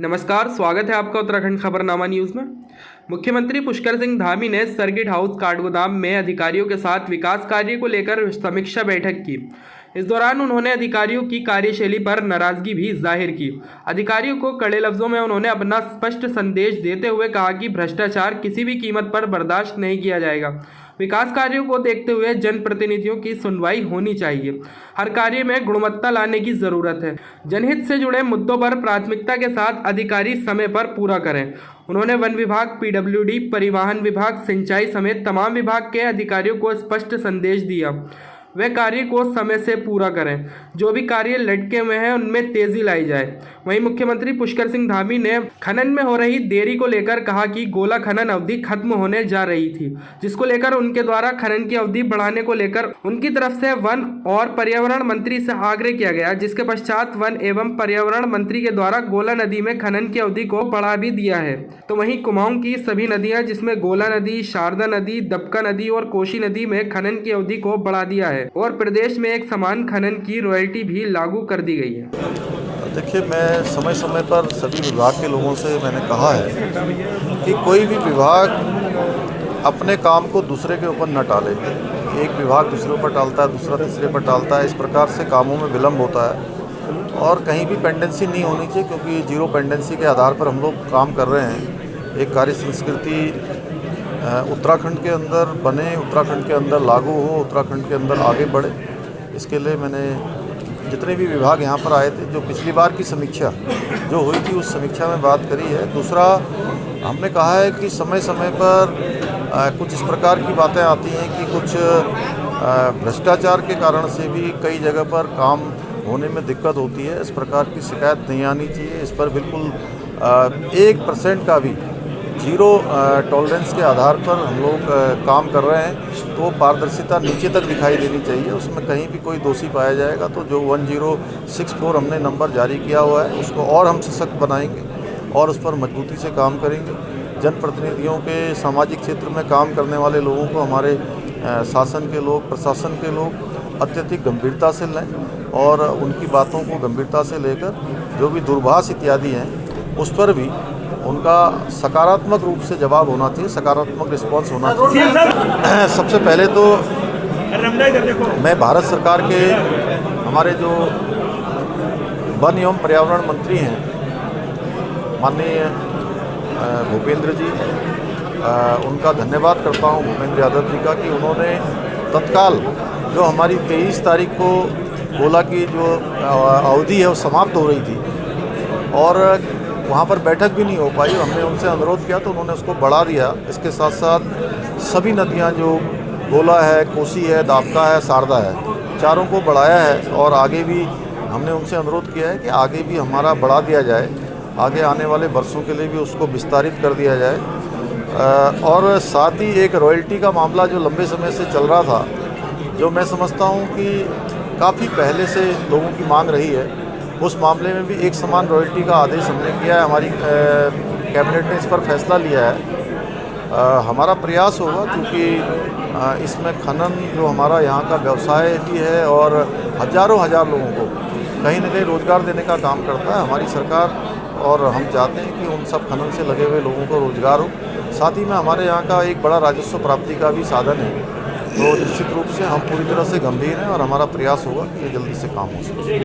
नमस्कार, स्वागत है आपका उत्तराखंड खबरनामा न्यूज़ में। मुख्यमंत्री पुष्कर सिंह धामी ने सर्किट हाउस काठगोदाम में अधिकारियों के साथ विकास कार्य को लेकर समीक्षा बैठक की। इस दौरान उन्होंने अधिकारियों की कार्यशैली पर नाराजगी भी जाहिर की। अधिकारियों को कड़े लफ्जों में उन्होंने अपना स्पष्ट संदेश देते हुए कहा कि भ्रष्टाचार किसी भी कीमत पर बर्दाश्त नहीं किया जाएगा। विकास कार्यों को देखते हुए जनप्रतिनिधियों की सुनवाई होनी चाहिए। हर कार्य में गुणवत्ता लाने की जरूरत है। जनहित से जुड़े मुद्दों पर प्राथमिकता के साथ अधिकारी समय पर पूरा करें। उन्होंने वन विभाग, पीडब्ल्यूडी, परिवहन विभाग, सिंचाई समेत तमाम विभाग के अधिकारियों को स्पष्ट संदेश दिया वे कार्य को समय से पूरा करें। जो भी कार्य लटके हुए हैं उनमें तेजी लाई जाए। वहीं मुख्यमंत्री पुष्कर सिंह धामी ने खनन में हो रही देरी को लेकर कहा कि गोला खनन अवधि खत्म होने जा रही थी, जिसको लेकर उनके द्वारा खनन की अवधि बढ़ाने को लेकर उनकी तरफ से वन और पर्यावरण मंत्री से आग्रह किया गया, जिसके पश्चात वन एवं पर्यावरण मंत्री के द्वारा गोला नदी में खनन की अवधि को बढ़ा भी दिया है। तो वहीं कुमाऊं की सभी नदियां जिसमें गोला नदी, शारदा नदी, दबका नदी और कोशी नदी में खनन की अवधि को बढ़ा दिया है और प्रदेश में एक समान खनन की रॉयल्टी भी लागू कर दी गई है। देखिए, मैं समय समय पर सभी विभाग के लोगों से मैंने कहा है कि कोई भी विभाग अपने काम को दूसरे के ऊपर न टाले। एक विभाग दूसरे पर टालता है, दूसरा तीसरे पर टालता है। इस प्रकार से कामों में विलम्ब होता है और कहीं भी पेंडेंसी नहीं होनी चाहिए, क्योंकि जीरो पेंडेंसी के आधार पर हम लोग काम कर रहे हैं। एक कार्य संस्कृति उत्तराखंड के अंदर बने, उत्तराखंड के अंदर लागू हो, उत्तराखंड के अंदर आगे बढ़े। इसके लिए मैंने जितने भी विभाग यहाँ पर आए थे, जो पिछली बार की समीक्षा जो हुई थी उस समीक्षा में बात करी है। दूसरा, हमने कहा है कि समय समय पर कुछ इस प्रकार की बातें आती हैं कि कुछ भ्रष्टाचार के कारण से भी कई जगह पर काम होने में दिक्कत होती है। इस प्रकार की शिकायत नहीं आनी चाहिए। इस पर बिल्कुल 1% का भी जीरो टॉलरेंस के आधार पर हम लोग काम कर रहे हैं। तो पारदर्शिता नीचे तक दिखाई देनी चाहिए। उसमें कहीं भी कोई दोषी पाया जाएगा तो जो 1064 हमने नंबर जारी किया हुआ है उसको और हम सशक्त बनाएंगे और उस पर मजबूती से काम करेंगे। जनप्रतिनिधियों के सामाजिक क्षेत्र में काम करने वाले लोगों को हमारे शासन के लोग, प्रशासन के लोग अत्यधिक गंभीरता से लें और उनकी बातों को गंभीरता से लेकर जो भी दूरभाष इत्यादि हैं उस पर भी उनका सकारात्मक रूप से जवाब होना चाहिए, सकारात्मक रिस्पांस होना चाहिए। सबसे पहले तो मैं भारत सरकार के हमारे जो वन एवं पर्यावरण मंत्री हैं माननीय भूपेंद्र जी, उनका धन्यवाद करता हूं, भूपेंद्र यादव जी का, कि उन्होंने तत्काल जो हमारी 23 तारीख को गोला की जो अवधि है वो समाप्त हो रही थी और वहाँ पर बैठक भी नहीं हो पाई। हमने उनसे अनुरोध किया तो उन्होंने उसको बढ़ा दिया। इसके साथ साथ सभी नदियाँ जो गोला है, कोसी है, दाबका है, शारदा है, चारों को बढ़ाया है और आगे भी हमने उनसे अनुरोध किया है कि आगे भी हमारा बढ़ा दिया जाए, आगे आने वाले वर्षों के लिए भी उसको विस्तारित कर दिया जाए। और साथ ही एक रॉयल्टी का मामला जो लंबे समय से चल रहा था, जो मैं समझता हूँ कि काफ़ी पहले से लोगों की मांग रही है, उस मामले में भी एक समान रॉयल्टी का आदेश हमने किया है। हमारी कैबिनेट ने इस पर फैसला लिया है। हमारा प्रयास होगा, क्योंकि इसमें खनन जो हमारा यहाँ का व्यवसाय भी है और हज़ारों लोगों को कहीं न कहीं रोज़गार देने का काम करता है हमारी सरकार, और हम चाहते हैं कि उन सब खनन से लगे हुए लोगों को रोज़गार हो। साथ ही में हमारे यहाँ का एक बड़ा राजस्व प्राप्ति का भी साधन है। तो निश्चित रूप से हम पूरी तरह से गंभीर हैं और हमारा प्रयास होगा कि ये जल्दी से काम हो सके।